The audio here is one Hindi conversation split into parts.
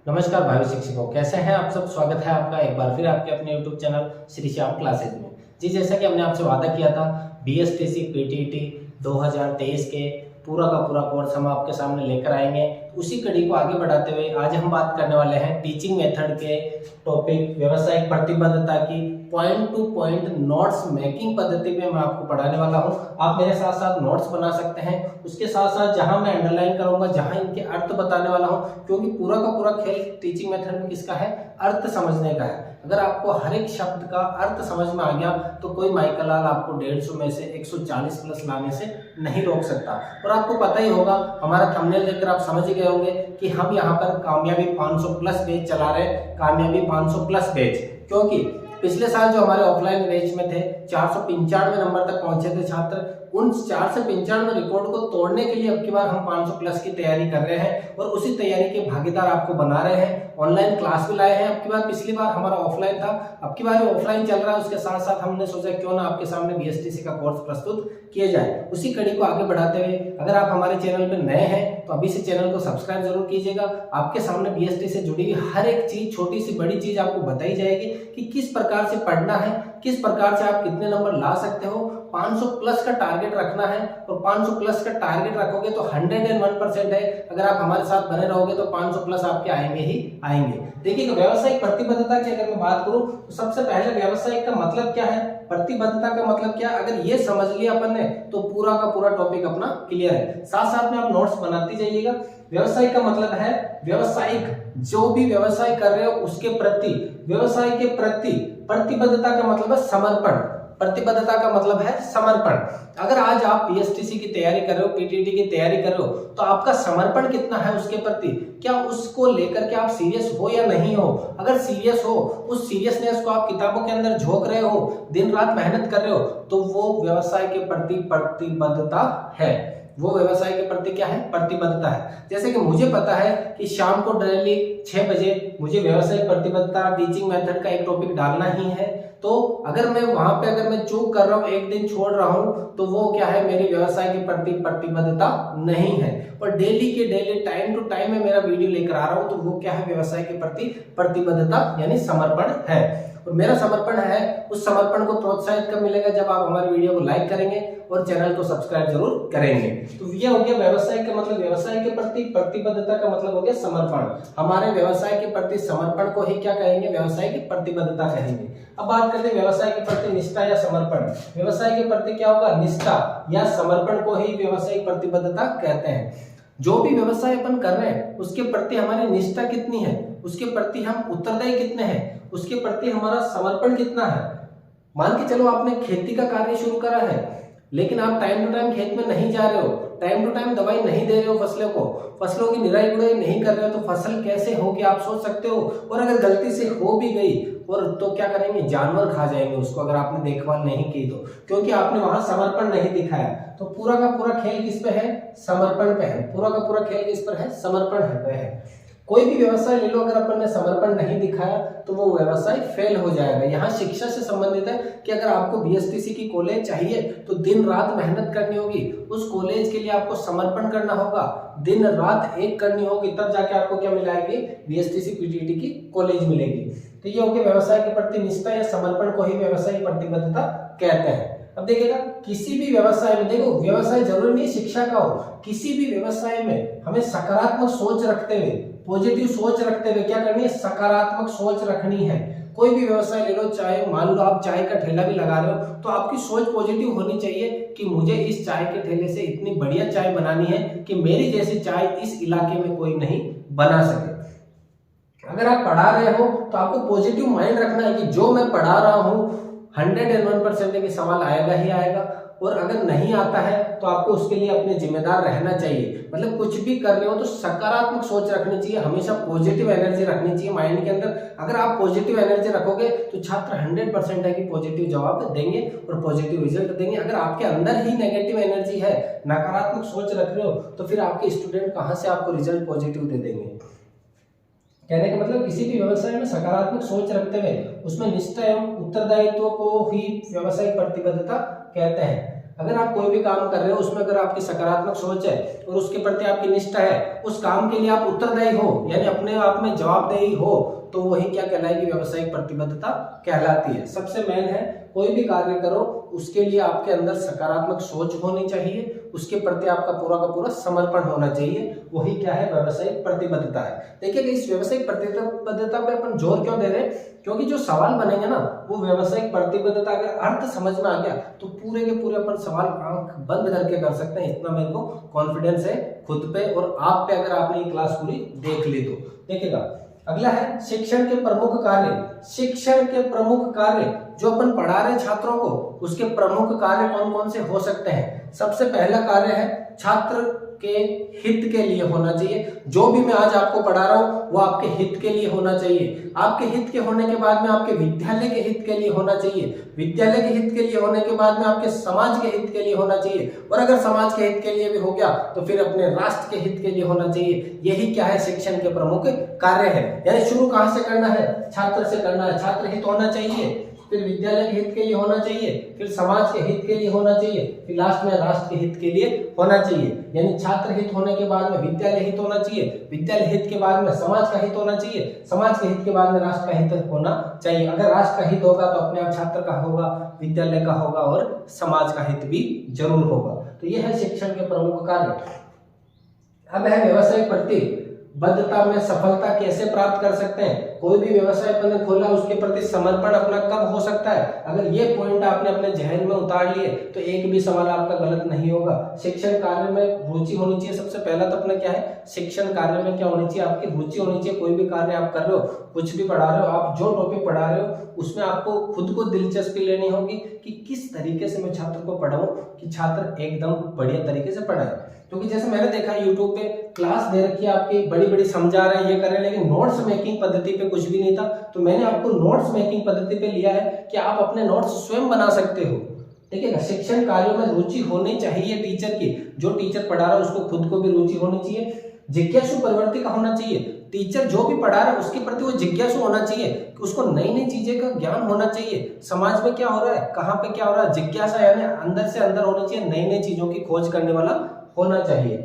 नमस्कार भाई शिक्षकों, कैसे हैं आप सब। स्वागत है आपका एक बार फिर आपके अपने YouTube channel Shri Shyam classes में। जी, जैसा कि हमने आपसे वादा किया था BSTC PTET 2023 के पूरा का पूरा कोर्स हम आपके सामने लेकर आएंगे। उसी कड़ी को आगे बढ़ाते हुए आज हम बात करने वाले हैं टीचिंग मेथड के टॉपिक व्यावसायिक प्रतिबद्धता की point two point notes making पद्धति में मैं आपको पढ़ाने वाला हूं। आप मेरे साथ साथ नोट्स बना सकते हैं। उसके साथ साथ जहां मैं अंडरलाइन करूंगा, जहां इनके अर्थ बताने वाला हूं, क्योंकि पूरा का पूरा खेल टीचिंग मेथड में किसका है, अर्थ समझने का है। अगर आपको हर एक शब्द का अर्थ समझ में आ गया तो कोई माइकल लाल आपको 150 में से 140 प्लस लाने से नहीं रोक सकता। और आपको पता ही होगा, हमारा थंबनेल देखकर आप समझ गए होंगे कि हम यहाँ पर कामयाबी 500 प्लस बैच चला रहे हैं। कामयाबी 500 प्लस बैच, क्योंकि पिछले साल जो हमारे ऑफलाइन बैच में थे 495 नंबर तक पहुंचे थे छात्र। उन 495 रिकॉर्ड को तोड़ने के लिए अब की बार हम 500 प्लस की तैयारी कर रहे हैं और उसी तैयारी के भागीदार आपको बना रहे हैं। ऑनलाइन क्लास भी लाए हैं। अब की बार, पिछली बार हमारा ऑफलाइन था, अब की बार ऑफलाइन चल रहा है। उसके साथ साथ हमने सोचा क्यों ना आपके सामने BSTC का कोर्स प्रस्तुत किया जाए। उसी कड़ी को आगे बढ़ाते हुए अगर आप हमारे चैनल पर नए हैं तो अभी से चैनल को सब्सक्राइब जरूर कीजिएगा। आपके सामने BSTC से जुड़ी हुई हर एक चीज, छोटी सी बड़ी चीज आपको बताई जाएगी कि किस प्रकार से पढ़ना है, किस प्रकार से आप कितने नंबर ला सकते हो। 500 प्लस का टारगेट रखना है और 500 प्लस का टारगेट रखोगे तो 101% है। अगर आप हमारे साथ बने रहोगे तो 500 प्लस आपके आएंगे ही आएंगे। देखिए, व्यावसायिक प्रतिबद्धता की अगर मैं बात करूं तो सबसे पहले व्यावसायिक का मतलब क्या है, प्रतिबद्धता का मतलब क्या, अगर ये समझ लिया अपन ने तो पूरा का पूरा टॉपिक अपना क्लियर है। साथ साथ में आप नोट्स बनाते जाइएगा। व्यवसाय का मतलब है व्यावसायिक, जो भी व्यवसाय कर रहे हो उसके प्रति, व्यवसाय के प्रति। प्रतिबद्धता का मतलब है समर्पण, प्रतिबद्धता का मतलब है समर्पण। अगर आज आप BSTC की तैयारी कर रहे हो, PTET की तैयारी कर रहे हो, तो आपका समर्पण कितना है उसके प्रति, क्या उसको लेकर के आप सीरियस हो या नहीं हो। अगर सीरियस हो, उस सीरियसनेस को आप किताबों के अंदर झोंक रहे हो, दिन रात मेहनत कर रहे हो, तो वो व्यवसाय के प्रति प्रतिबद्धता है। वो व्यवसाय के प्रति क्या है, प्रतिबद्धता है। जैसे कि मुझे पता है कि शाम को डेली 6 बजे मुझे व्यवसायिक प्रतिबद्धता टीचिंग मेथड का एक टॉपिक डालना ही है। तो अगर मैं वहां पे अगर मैं चूक कर रहा हूं, एक दिन छोड़ रहा हूं, तो वो क्या है, मेरी व्यवसाय के प्रति प्रतिबद्धता नहीं है। और डेली के डेली टाइम टू टाइम में मेरा वीडियो लेकर आ रहा हूं, तो वो क्या है, व्यवसाय के प्रति प्रतिबद्धता यानी समर्पण है। और मेरा समर्पण है, उस समर्पण को प्रोत्साहित कब मिलेगा, जब आप हमारे वीडियो को लाइक करेंगे और चैनल को सब्सक्राइब जरूर करेंगे। तो ये हो गया व्यवसाय का मतलब, व्यवसाय के प्रति प्रतिबद्धता का मतलब हो गया समर्पण। हमारे व्यवसाय के प्रति समर्पण को ही क्या कहेंगे, व्यवसाय की प्रतिबद्धता कहेंगे। अब बात करते हैं व्यवसाय के प्रति निष्ठा या समर्पण। व्यवसाय के प्रति क्या होगा, निष्ठा या समर्पण को ही व्यवसायिक प्रतिबद्धता कहते हैं। जो भी व्यवसाय अपन कर रहे हैं उसके प्रति हमारी निष्ठा कितनी है, उसके प्रति हम उत्तरदायी कितने हैं, उसके प्रति हमारा समर्पण कितना है। मान के चलो आपने खेती का कार्य शुरू करा है, लेकिन आप टाइम टू टाइम खेत में नहीं जा रहे हो, टाइम टू टाइम दवाई नहीं दे रहे हो फसलों को, फसलों की निराई गुड़ाई नहीं कर रहे हो, तो फसल कैसे होगी आप सोच सकते हो। और अगर गलती से हो भी गई और तो क्या करेंगे, जानवर खा जाएंगे उसको, अगर आपने देखभाल नहीं की तो, क्योंकि आपने वहां समर्पण नहीं दिखाया। तो पूरा का पूरा खेल किस पे है, समर्पण पे है। पूरा का पूरा खेल किस पर है, समर्पण पे है। कोई भी व्यवसाय ले लो, अगर अपन ने समर्पण नहीं दिखाया तो वो व्यवसाय फेल हो जाएगा। यहाँ शिक्षा से संबंधित है कि अगर आपको BSTC की कॉलेज चाहिए तो दिन रात मेहनत करनी होगी, उस कॉलेज के लिए आपको समर्पण करना होगा, दिन रात एक करनी होगी, तब जाके आपको क्या मिलेगी, BSTC PTET की कॉलेज मिलेगी। तो ये हो गया व्यवसाय के प्रति निष्ठा या समर्पण को ही व्यवसायिक प्रतिबद्धता कहते हैं। अब देखिएगा, किसी भी व्यवसाय में, देखो व्यवसाय जरूरी नहीं शिक्षा का हो, किसी भी व्यवसाय में हमें सकारात्मक सोच रखते हुए, पॉजिटिव सोच रखते हुए क्या करनी है, सकारात्मक सोच रखनी है। कोई भी व्यवसाय ले लो, चाहे मान लो आप चाय का ठेला भी लगा रहे हो, तो आपकी सोच पॉजिटिव होनी चाहिए कि मुझे इस चाय के ठेले से इतनी बढ़िया चाय बनानी है कि मेरी जैसी चाय इस इलाके में कोई नहीं बना सके। अगर आप पढ़ा रहे हो तो आपको पॉजिटिव माइंड रखना है कि जो मैं पढ़ा रहा हूं 101% के सवाल आएगा ही आएगा। और अगर नहीं आता है तो आपको उसके लिए अपने जिम्मेदार रहना चाहिए। मतलब कुछ भी कर रहे हो तो सकारात्मक सोच रखनी चाहिए, हमेशा पॉजिटिव एनर्जी रखनी चाहिए माइंड के अंदर। अगर आप पॉजिटिव एनर्जी रखोगे तो छात्र 100% है कि पॉजिटिव जवाब देंगे और पॉजिटिव रिजल्ट देंगे। अगर आपके अंदर ही नेगेटिव एनर्जी है, नकारात्मक सोच रख रहे हो, तो फिर आपके स्टूडेंट कहाँ से आपको रिजल्ट पॉजिटिव दे देंगे। कहने का मतलब किसी भी व्यवसाय में सकारात्मक सोच रखते हुए उसमें निष्ठा एवं उत्तरदायित्व को ही व्यवसायिक प्रतिबद्धता कहते हैं। अगर आप कोई भी काम कर रहे हो उसमें अगर आपकी सकारात्मक सोच है और उसके प्रति आपकी निष्ठा है, उस काम के लिए आप उत्तरदायी हो यानी अपने आप में जवाबदेही हो, तो वही क्या कहलाएगी, व्यावसायिक प्रतिबद्धता कहलाती है। सबसे मेन है कोई भी कार्य करो उसके लिए आपके अंदर सकारात्मक सोच होनी चाहिए, उसके प्रति आपका पूरा का पूरा समर्पण होना चाहिए, वही क्या है, व्यावसायिक प्रतिबद्धता है। देखिए इस व्यावसायिक प्रतिबद्धता पे अपन जोर क्यों दे रहे हैं, क्योंकि जो सवाल बनेंगे ना वो व्यावसायिक प्रतिबद्धता का अर्थ समझ में आ गया तो पूरे के पूरे अपन सवाल आंख बंद करके कर सकते हैं, इतना मेरे को कॉन्फिडेंस है खुद पे और आप पे, अगर आपने ये क्लास पूरी देख ली तो। देखिएगा अगला है शिक्षण के प्रमुख कार्य। शिक्षण के प्रमुख कार्य जो अपन पढ़ा रहे छात्रों को, उसके प्रमुख कार्य कौन कौन से हो सकते हैं। सबसे पहला कार्य है छात्र के हित के लिए होना चाहिए। जो भी मैं आज आपको पढ़ा रहा हूं वो आपके हित के लिए होना चाहिए। आपके हित के होने के बाद में आपके विद्यालय के हित के लिए होना चाहिए। विद्यालय के हित के लिए होने के बाद में आपके समाज के हित के लिए होना चाहिए, और अगर समाज के हित के लिए भी हो गया तो फिर अपने राष्ट्र के हित के लिए होना चाहिए। यही क्या है, शिक्षण के प्रमुख कार्य है। यानी शुरू कहां से करना है, छात्र से करना है। छात्र हित होना चाहिए, फिर विद्यालय के हित के लिए होना चाहिए, फिर समाज के हित के लिए होना चाहिए, फिर लास्ट में राष्ट्र के हित के लिए होना चाहिए। यानी छात्र हित होने के बाद में विद्यालय हित होना चाहिए, विद्यालय हित के बाद में समाज का हित होना चाहिए, समाज के हित के बाद में राष्ट्र का हित होना चाहिए। अगर राष्ट्र का हित होगा तो अपने आप छात्र का होगा, विद्यालय का होगा और समाज का हित भी जरूर होगा। तो यह है शिक्षण के प्रमुख कार्य। अब है व्यावसायिक प्रतिबद्धता में सफलता कैसे प्राप्त कर सकते हैं। कोई भी व्यवसाय अपन खोला उसके प्रति समर्पण अपना कब हो सकता है। अगर ये पॉइंट आपने अपने जहन में उतार लिए तो एक भी सवाल आपका गलत नहीं होगा। शिक्षण कार्य में रुचि होनी चाहिए। सबसे पहला तो अपना क्या है, शिक्षण कार्य में क्या होनी चाहिए, आपकी रुचि होनी चाहिए। कोई भी कार्य आप कर रहे हो, कुछ भी पढ़ा रहे हो, आप जो टॉपिक पढ़ा रहे हो उसमें आपको खुद को दिलचस्पी लेनी होगी कि किस तरीके से मैं छात्र को पढ़ाऊं कि छात्र एकदम बढ़िया तरीके से पढ़ाए। क्योंकि जैसे मैंने देखा यूट्यूब पे क्लास दे रखी है आपकी, बड़ी बड़ी समझा रहे हैं, ये कर रहे हैं, लेकिन नोट्स मेकिंग पद्धति पे कुछ भी नहीं था। तो मैंने आपको नोट्स मेकिंग पद्धति पे लिया है कि आप अपने नोट्स स्वयं बना सकते हो। देखिएगा शिक्षण कार्यों में रुचि होनी चाहिए टीचर की। जो टीचर पढ़ा रहा है उसको खुद को भी रुचि होनी चाहिए, जिज्ञासु प्रवृत्ति का होना चाहिए। टीचर जो भी पढ़ा रहा है उसके प्रति वो जिज्ञासु होना चाहिए कि उसको नई नई चीजें का ज्ञान होना चाहिए। समाज में क्या हो रहा है, कहाँ पे क्या हो रहा है, जिज्ञासा यानी अंदर से अंदर होनी चाहिए, नई नई चीजों की खोज करने वाला होना चाहिए।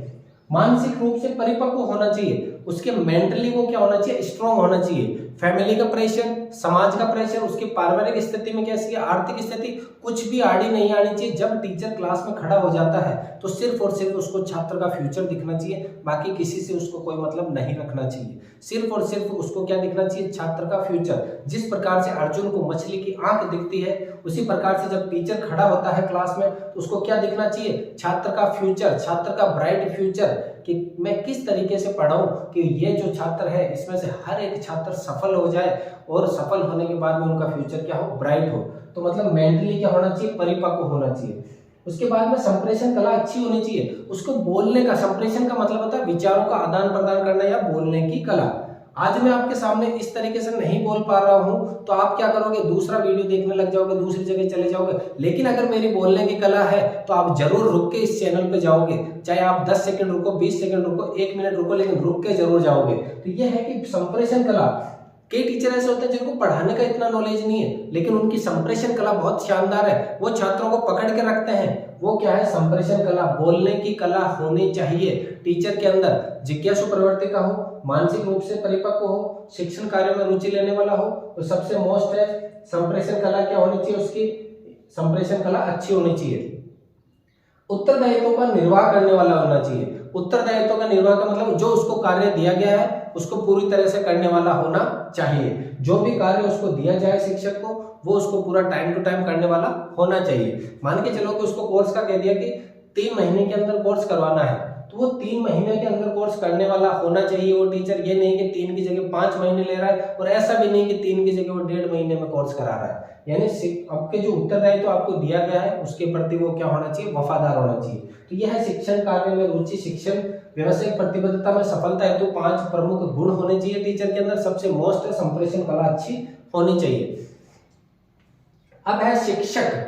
मानसिक रूप से परिपक्व होना चाहिए, उसके मेंटली वो क्या होना चाहिए, स्ट्रांग होना चाहिए। फैमिली का प्रेशर, समाज का प्रेशर, उसकी पारिवारिक स्थिति में कैसी है, आर्थिक स्थिति, कुछ भी आड़ी नहीं आनी चाहिए। जब टीचर क्लास में खड़ा हो जाता है तो सिर्फ और सिर्फ उसको छात्र का फ्यूचर दिखना चाहिए, बाकी किसी से उसको कोई मतलब नहीं रखना चाहिए। सिर्फ और सिर्फ उसको क्या दिखना चाहिए, छात्र का फ्यूचर। जिस प्रकार से अर्जुन को मछली की आंख दिखती है, उसी प्रकार से जब टीचर खड़ा होता है क्लास में तो उसको क्या दिखना चाहिए, छात्र का फ्यूचर, छात्र का ब्राइट फ्यूचर, कि मैं किस तरीके से पढ़ाऊं कि ये जो छात्र है इसमें से हर एक छात्र सफल हो जाए और सफल होने के बाद में उनका फ्यूचर क्या हो, ब्राइट हो। तो मतलब मेंटली क्या होना चाहिए, परिपक्व होना चाहिए। उसके बाद में संप्रेषण कला अच्छी होनी चाहिए। उसको बोलने का, संप्रेषण का मतलब होता है विचारों का आदान प्रदान करना या बोलने की कला। आज मैं आपके सामने इस तरीके से नहीं बोल पा रहा हूं तो आप क्या करोगे, दूसरा वीडियो देखने लग जाओगे, दूसरी जगह चले जाओगे। लेकिन अगर मेरी बोलने की कला है तो आप जरूर रुक के इस चैनल पे जाओगे, चाहे आप 10 सेकंड रुको, 20 सेकंड रुको, 1 मिनट रुको, लेकिन रुक के जरूर जाओगे। तो यह है कि संप्रेषण कला। कई टीचर ऐसे होते हैं जिनको पढ़ाने का इतना नॉलेज नहीं है लेकिन उनकी संप्रेषण कला बहुत शानदार है, वो छात्रों को पकड़ के रखते हैं। वो क्या है, संप्रेषण कला, बोलने की कला होनी चाहिए टीचर के अंदर। जिज्ञासु प्रवृत्ति का हो, मानसिक रूप से परिपक्व हो, शिक्षण कार्यों में रुचि लेने वाला हो। तो सबसे मोस्ट है संप्रेषण कला क्या होनी चाहिए, उसकी संप्रेषण कला अच्छी होनी चाहिए। उत्तरदायित्व का निर्वाह करने वाला होना चाहिए। उत्तरदायित्व का निर्वाह का मतलब जो उसको कार्य दिया गया है उसको पूरी तरह से करने वाला होना चाहिए। जो भी कार्य उसको दिया जाए शिक्षक को वो उसको पूरा टाइम टू टाइम करने वाला होना चाहिए। मान के चलो कि उसको कोर्स का कह दिया कि 3 महीने के अंदर कोर्स करवाना है तो वो 3 महीने के अंदर कोर्स करने वाला होना चाहिए वो टीचर। ये नहीं कि 3 की जगह 5 महीने ले रहा है, और ऐसा भी नहीं कि 3 की जगह वो 1.5 महीने में कोर्स करा रहा है। यानी आपके जो उत्तरदायित्व आपको दिया गया है उसके प्रति वो क्या होना चाहिए, वफादार होना चाहिए। तो यह है शिक्षण कार्य में रुचि, शिक्षण व्यावसायिक प्रतिबद्धता में सफलता हेतु 5 प्रमुख गुण होने चाहिए टीचर के अंदर। सबसे मोस्ट है संप्रेषण कला अच्छी होनी चाहिए। अब है शिक्षक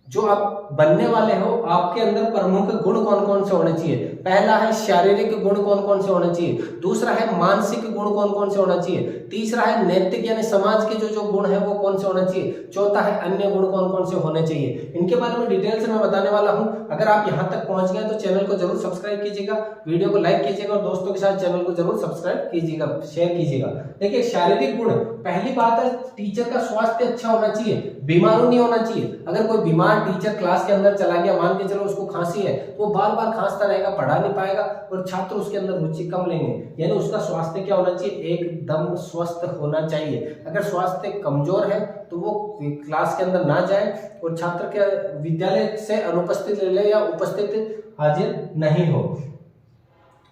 जो आप बनने वाले हो, आपके अंदर प्रमुख गुण कौन कौन से होने चाहिए। पहला है शारीरिक गुण कौन कौन से होने चाहिए, दूसरा है मानसिक गुण कौन कौन से होना चाहिए, तीसरा है नैतिक यानी समाज के जो गुण है वो कौन से होना चाहिए, चौथा है अन्य गुण कौन कौन से होने चाहिए। इनके बारे में डिटेल से मैं बताने वाला हूं। अगर आप यहां तक पहुंच गए तो चैनल को जरूर सब्सक्राइब कीजिएगा, वीडियो को लाइक कीजिएगा और दोस्तों के साथ चैनल को जरूर सब्सक्राइब कीजिएगा, शेयर कीजिएगा। देखिए शारीरिक गुण, पहली बात है टीचर का स्वास्थ्य अच्छा होना चाहिए, बीमारू नहीं होना चाहिए। अगर कोई बीमार टीचर क्लास के अंदर चला गया, मान के चलो उसको खांसी है, तो वो बार बार खांसता रहेगा, पढ़ा नहीं पाएगा और छात्र उसके अंदर रुचि कम लेंगे। यानी उसका स्वास्थ्य क्या होना चाहिए, एकदम स्वस्थ होना चाहिए। अगर स्वास्थ्य कमजोर है तो वो क्लास के अंदर ना जाए और छात्र के विद्यालय से अनुपस्थित रहे या उपस्थित हाजिर नहीं हो।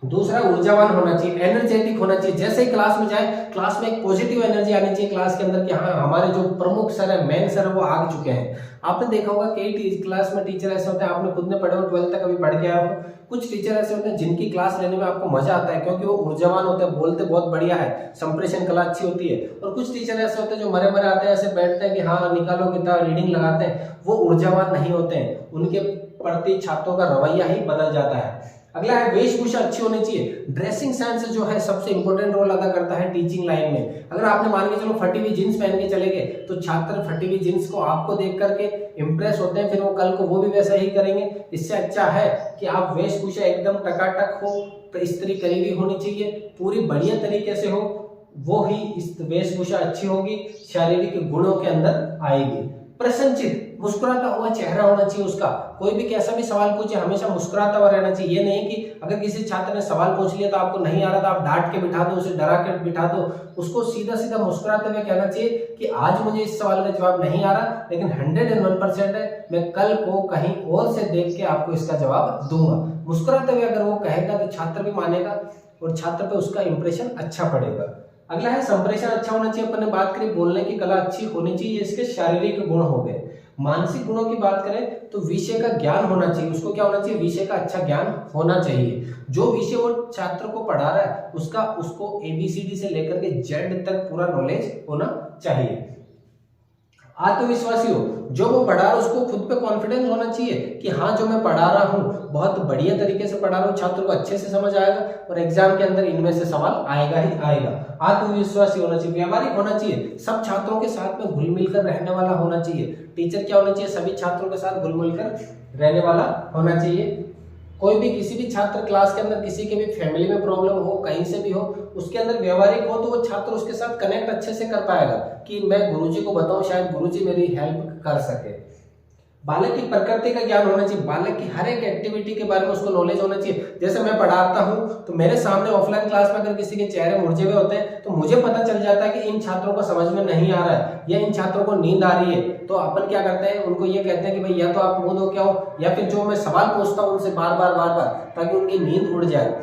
दूसरा ऊर्जावान होना चाहिए, एनर्जेटिक होना चाहिए। जैसे ही क्लास में जाए, क्लास में एक पॉजिटिव एनर्जी आनी चाहिए क्लास के अंदर कि हाँ हमारे जो प्रमुख सर है, मेन सर है, वो आ चुके हैं। आपने देखा होगा कई क्लास में टीचर ऐसे होते हैं, आपने खुद ने पढ़े हो, 12th तक अभी पढ़ के आए हो। कुछ टीचर ऐसे होते हैं जिनकी क्लास लेने में आपको मजा आता है क्योंकि वो ऊर्जावान होते हैं, बोलते बहुत बढ़िया है, संप्रेषण कला अच्छी होती है। और कुछ टीचर ऐसे होते हैं जो मरे मरे आते हैं, ऐसे बैठते हैं कि हाँ निकालो किताब, रीडिंग लगाते हैं, वो ऊर्जावान नहीं होते हैं। उनके प्रति छात्रों का रवैया ही बदल जाता है। अगला है वेशभूषा अच्छी होनी चाहिए। ड्रेसिंग सेंस जो है सबसे इंपॉर्टेंट रोल अदा करता है टीचिंग लाइन में। अगर आपने मान के चलो फटी हुई जींस पहन के चले गए तो छात्र फटी हुई जींस को आपको देख करके इंप्रेस होते हैं, फिर वो कल को वो भी वैसा ही करेंगे। इससे अच्छा है कि आप वेशभूषा एकदम टकाटक हो, इस्त्री करी हुई होनी चाहिए, पूरी बढ़िया तरीके से हो, वो ही इस वेशभूषा अच्छी होगी, शारीरिक गुणों के अंदर आएगी। प्रसन्नचित, मुस्कुराता हुआ चेहरा होना चाहिए उसका। कोई भी कैसा भी सवाल पूछे हमेशा मुस्कुराता हुआ रहना चाहिए। ये नहीं कि अगर किसी छात्र ने सवाल पूछ लिया तो आपको नहीं आ रहा तो आप डांट के बिठा दो, उसे डरा के बिठा दो। उसको सीधा सीधा मुस्कुराते हुए कहना चाहिए कि आज मुझे इस सवाल का जवाब नहीं आ रहा, लेकिन 101% है, मैं कल को कहीं और से देख के आपको इसका जवाब दूंगा। मुस्कुराते हुए अगर वो कहेगा तो छात्र भी मानेगा और छात्र पे उसका इंप्रेशन अच्छा पड़ेगा। अगला है संप्रेषण अच्छा होना चाहिए। अपन ने बात करी बोलने की कला अच्छी होनी चाहिए, इसके शारीरिक गुण हो गए। मानसिक गुणों की बात करें तो विषय का ज्ञान होना चाहिए। उसको क्या होना चाहिए, विषय का अच्छा ज्ञान होना चाहिए। जो विषय वो छात्र को पढ़ा रहा है उसको ABCD से लेकर के Z तक पूरा नॉलेज होना चाहिए। आत्मविश्वासी हो, जो वो पढ़ा रहा है उसको खुद पे कॉन्फिडेंस होना चाहिए कि हाँ जो मैं पढ़ा रहा हूँ बहुत बढ़िया तरीके से पढ़ा रहा हूँ, छात्र को अच्छे से समझ आएगा और एग्जाम के अंदर इनमें से सवाल आएगा ही आएगा। आत्मविश्वासी होना चाहिए, व्यावहारिक होना चाहिए, सब छात्रों के साथ में घुल मिल कर रहने वाला होना चाहिए। टीचर क्या होना चाहिए, सभी छात्रों के साथ घुल मिल कर रहने वाला होना चाहिए। कोई भी किसी भी छात्र क्लास के अंदर किसी के भी फैमिली में प्रॉब्लम हो, कहीं से भी हो, उसके अंदर व्यवहारिक हो तो वो छात्र उसके साथ कनेक्ट अच्छे से कर पाएगा कि मैं गुरुजी को बताऊं, शायद गुरुजी मेरी हेल्प कर सके। बालक की प्रकृति का ज्ञान होना चाहिए, बालक की हर एक एक्टिविटी के बारे में उसको नॉलेज होना चाहिए। जैसे मैं पढ़ाता हूं तो मेरे सामने ऑफलाइन क्लास में अगर किसी के चेहरे मुरझे हुए होते हैं तो मुझे पता चल जाता है कि इन छात्रों को समझ में नहीं आ रहा है या इन छात्रों को नींद आ रही है। तो अपन क्या करते हैं, उनको ये कहते हैं कि भाई या तो आप मुंह धो के आओ, या फिर जो मैं सवाल पूछता हूँ उनसे बार बार ताकि उनकी नींद उड़ जाए।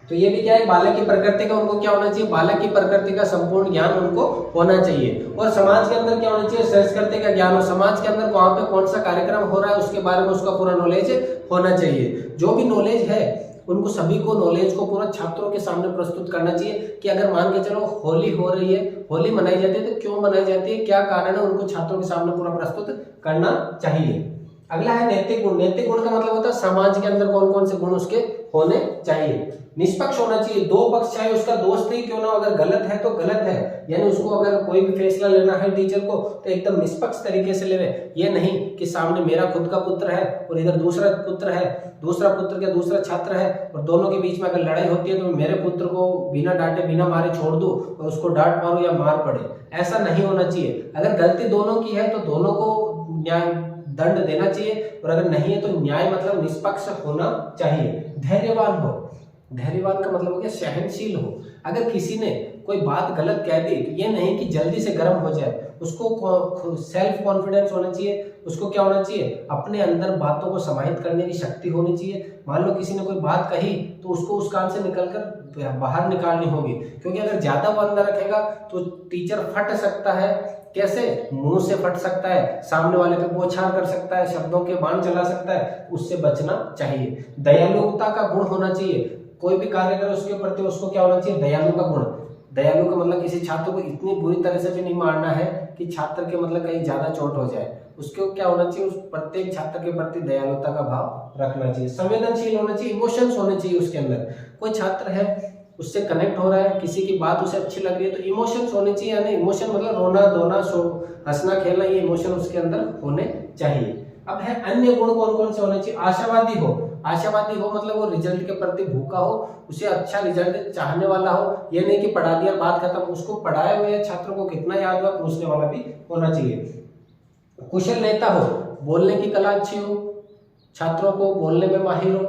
तो ये भी क्या है, बालक की प्रकृति का उनको क्या होना चाहिए, बालक की प्रकृति का संपूर्ण ज्ञान उनको होना चाहिए। और समाज के अंदर क्या होना चाहिए, संस्कृति का ज्ञान हो, समाज के अंदर वहां पे कौन सा कार्यक्रम हो रहा है उसके बारे में उसका पूरा नॉलेज होना चाहिए। जो भी नॉलेज है उनको सभी को नॉलेज को पूरा छात्रों के सामने प्रस्तुत करना चाहिए कि अगर मान के चलो होली हो रही है, होली मनाई जाती है तो क्यों मनाई जाती है, क्या कारण है, उनको छात्रों के सामने पूरा प्रस्तुत करना चाहिए। अगला है नैतिक गुण। नैतिक गुण का मतलब होता है समाज के अंदर कौन कौन से गुण उसके होने चाहिए। निष्पक्ष होना चाहिए, दो पक्ष चाहे उसका दोस्त ही क्यों ना, अगर गलत है तो गलत है, यानी उसको अगर कोई भी फैसला लेना है टीचर को तो एकदम निष्पक्ष तरीके से लेवे। ये नहीं कि सामने मेरा खुद का पुत्र है और इधर दूसरा पुत्र है, दूसरा पुत्र के दूसरा छात्र है और दोनों के बीच में अगर लड़ाई होती है तो मेरे पुत्र को बिना डांटे बिना मारे छोड़ दूं और उसको डांट मारूं या मार पड़े, ऐसा नहीं होना चाहिए। अगर गलती दोनों की है तो दोनों को न्याय दंड देना चाहिए और अगर नहीं है तो न्याय मतलब निष्पक्ष होना चाहिए। धैर्यवान हो, धैर्यवान का मतलब हो गया सहनशील हो। अगर किसी ने कोई बात गलत कह दी तो ये नहीं कि जल्दी से गर्म हो जाए, उसको सेल्फ कॉन्फिडेंस होना चाहिए। उसको क्या होना चाहिए, अपने अंदर बातों को समाहित करने की शक्ति होनी चाहिए। मान लो किसी ने कोई बात कही तो उसको उस काम से निकलकर बाहर निकालनी होगी, क्योंकि अगर ज्यादा वो अंदर रखेगा तो टीचर फट सकता है। कैसे, मुंह से फट सकता है, सामने वाले पे बौछार कर सकता है, शब्दों के बाण चला सकता है, उससे बचना चाहिए। दयालुता का गुण होना चाहिए, कोई भी कार्य करे उसके प्रति उसको क्या होना चाहिए, दयालु का गुण। दयालु का मतलब किसी छात्र को इतनी बुरी तरह से भी नहीं मारना है कि छात्र के मतलब कहीं ज्यादा चोट हो जाए। उसको क्या होना चाहिए, उस प्रत्येक छात्र के प्रति दयालुता का भाव रखना चाहिए, संवेदनशील होना चाहिए, इमोशंस होने चाहिए उसके अंदर। कोई छात्र है उससे कनेक्ट हो रहा है, किसी की बात उसे अच्छी लग रही है, तो इमोशंस होने चाहिए। यानी इमोशन मतलब रोना धोना, हंसना खेलना, ये इमोशन उसके अंदर होने चाहिए। अब है अन्य गुण कौन कौन से होने चाहिए। आशावादी हो, आशावादी हो मतलब वो रिजल्ट के प्रति भूखा हो, उसे अच्छा रिजल्ट चाहने वाला हो। ये नहीं कि पढ़ा दिया बात खत्म, उसको पढ़ाए हुए छात्रों को कितना याद हुआ पूछने वाला भी होना चाहिए। कुशल नेता हो, बोलने की कला अच्छी हो, छात्रों को बोलने में माहिर हो,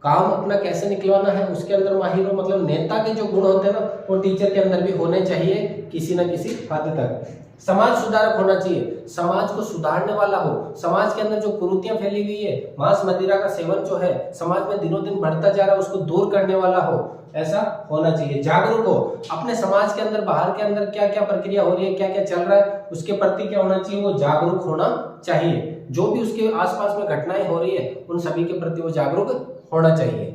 काम अपना कैसे निकलवाना है उसके अंदर माहिर हो। मतलब नेता के जो गुण होते हैं ना, वो टीचर के अंदर भी होने चाहिए किसी न किसी हद तक। समाज सुधारक होना चाहिए, समाज को सुधारने वाला हो। समाज के अंदर जो कुरीतियां फैली हुई है, मांस मदिरा का सेवन जो है समाज में दिनों दिन बढ़ता जा रहा है, उसको दूर करने वाला हो, ऐसा होना चाहिए। जागरूक हो, अपने समाज के अंदर बाहर के अंदर क्या क्या प्रक्रिया हो रही है, क्या क्या चल रहा है, उसके प्रति क्या होना चाहिए, वो जागरूक होना चाहिए। जो भी उसके आसपास में घटनाएं हो रही है उन सभी के प्रति वो जागरूक होना चाहिए।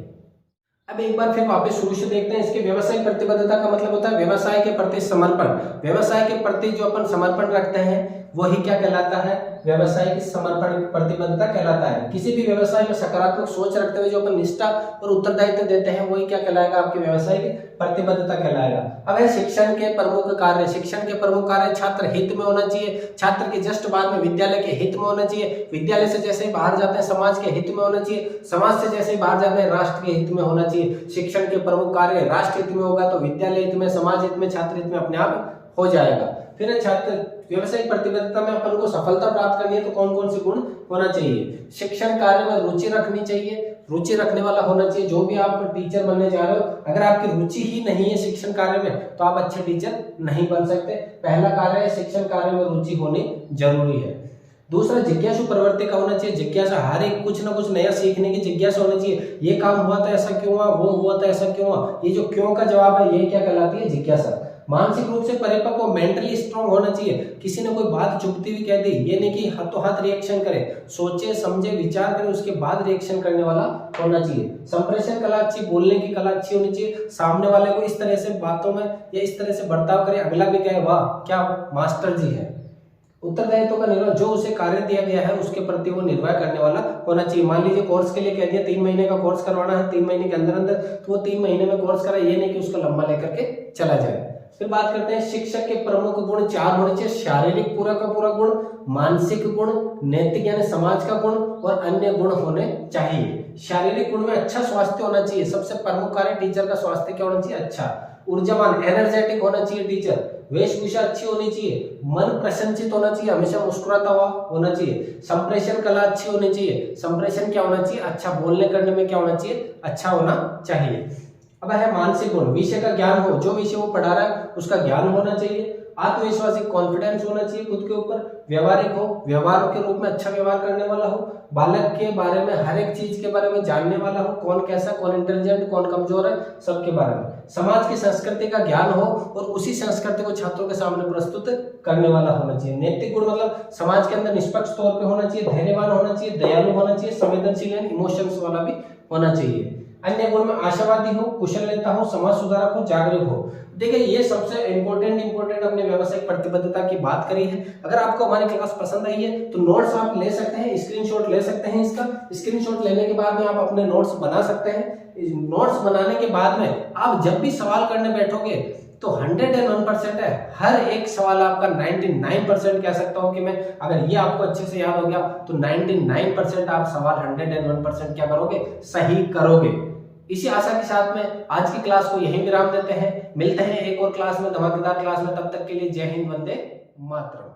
अब एक बार फिर वापस शुरू से देखते हैं। इसके व्यवसायिक प्रतिबद्धता का मतलब होता है व्यवसाय के प्रति समर्पण। व्यवसाय के प्रति जो अपन समर्पण रखते हैं वही क्या कहलाता है, व्यवसाय की समर्पण प्रतिबद्धता कहलाता है। किसी भी व्यवसाय में सकारात्मक सोच रखते हुए जो अपन निष्ठा और उत्तरदायित्व देते हैं वही क्या कहलाएगा, आपकी व्यवसायिक प्रतिबद्धता कहलाएगा। अब है शिक्षण के प्रमुख कार्य। शिक्षण के प्रमुख कार्य छात्र हित में होना चाहिए, छात्र के जस्ट बाद में विद्यालय के हित में होना चाहिए, विद्यालय से जैसे ही बाहर जाते हैं समाज के हित में होना चाहिए, समाज से जैसे ही बाहर जाते हैं राष्ट्र के हित में होना चाहिए। शिक्षण के प्रमुख कार्य राष्ट्र हित में होगा तो विद्यालय हित में, समाज हित में, छात्र हित में अपने आप हो जाएगा। फिर छात्र व्यवसायिक प्रतिबद्धता में अपन को सफलता प्राप्त करनी है तो कौन कौन से गुण होना चाहिए। शिक्षण कार्य में रुचि रखनी चाहिए, रुचि रखने वाला होना चाहिए। जो भी आप टीचर बनने जा रहे हो, अगर आपकी रुचि ही नहीं है शिक्षण कार्य में तो आप अच्छे टीचर नहीं बन सकते। पहला कार्य है शिक्षण कार्य में रुचि होनी जरूरी है। दूसरा जिज्ञासु प्रवृत्ति का होना चाहिए। जिज्ञासा, हर एक कुछ ना कुछ नया सीखने की जिज्ञासा होनी चाहिए। ये काम हुआ था ऐसा क्यों हुआ, वो हुआ था ऐसा क्यों हुआ, ये जो क्यों का जवाब है ये क्या कहलाती है, जिज्ञासा। मानसिक रूप से परिपक्व, मेंटली स्ट्रांग होना चाहिए। किसी ने कोई बात चुभती हुई कह दी, ये नहीं कि हाथों हाथ रिएक्शन करे, सोचे समझे विचार करे उसके बाद रिएक्शन करने वाला होना चाहिए। संप्रेषण कला अच्छी, बोलने की कला अच्छी होनी चाहिए। सामने वाले को इस तरह से बातों में या इस तरह से बर्ताव करे, अगला भी कहे वाह क्या मास्टर जी है। उत्तरदायित्व का निर्वाह, जो उसे कार्य दिया गया है उसके प्रति वो निर्वाह करने वाला होना चाहिए। मान लीजिए कोर्स के लिए कह दिया 3 महीने का कोर्स करवाना है, 3 महीने के अंदर अंदर, तो वो 3 महीने में कोर्स करे, ये नहीं कि उसको लंबा लेकर के चला जाए। फिर बात करते हैं शिक्षक के प्रमुख गुण 4 होने चाहिए। शारीरिक पूरा का पूरा गुण, मानसिक गुण, नैतिक यानी समाज का गुण और अन्य गुण होने चाहिए। शारीरिक गुण में अच्छा स्वास्थ्य होना चाहिए। सबसे प्रमुख कार्य टीचर का स्वास्थ्य क्या होना चाहिए, अच्छा। ऊर्जावान, एनर्जेटिक होना चाहिए टीचर। वेशभूषा अच्छी होनी चाहिए। मन प्रसन्नचित होना चाहिए, हमेशा मुस्कुराता हुआ होना चाहिए। संप्रेषण कला अच्छी होनी चाहिए। संप्रेषण क्या होना चाहिए, अच्छा बोलने करने में क्या होना चाहिए, अच्छा होना चाहिए। अब है मानसिक गुण, विषय का ज्ञान हो, जो विषय वो पढ़ा रहा है उसका ज्ञान होना चाहिए। आत्मविश्वासी, कॉन्फिडेंस होना चाहिए खुद के ऊपर। व्यवहारिक हो, व्यवहार के रूप में अच्छा व्यवहार करने वाला हो। बालक के बारे में, हर एक चीज के बारे में जानने वाला हो, कौन कैसा, कौन इंटेलिजेंट, कौन कमजोर है, सबके बारे में। समाज की संस्कृति का ज्ञान हो और उसी संस्कृति को छात्रों के सामने प्रस्तुत करने वाला होना चाहिए। नैतिक गुण मतलब समाज के अंदर निष्पक्ष तौर पे होना चाहिए, धैर्यवान होना चाहिए, दयालु होना चाहिए, संवेदनशील इमोशंस वाला भी होना चाहिए। अन्य गुण में आशावादी हो, कुशल नेता हो, समाज सुधारक हो, जागरूक हो। देखिए ये सबसे इंपॉर्टेंट अपने व्यावसायिक प्रतिबद्धता की बात करी है। अगर आपको हमारी क्लास पसंद आई है तो नोट्स आप ले सकते हैं, स्क्रीनशॉट ले सकते हैं। इसका स्क्रीनशॉट लेने के बाद में आप अपने नोट्स बना सकते हैं। नोट्स बनाने के बाद में आप जब भी सवाल करने बैठोगे तो 101% है, हर एक सवाल आपका 99% कह सकता हूं कि मैं, अगर ये आपको अच्छे से याद हो गया तो 99% आप सवाल 101% क्या करोगे, सही करोगे। इसी आशा के साथ में आज की क्लास को यहीं विराम देते हैं। मिलते हैं एक और क्लास में, धमाकेदार क्लास में। तब तक के लिए जय हिंद, वंदे मातरम।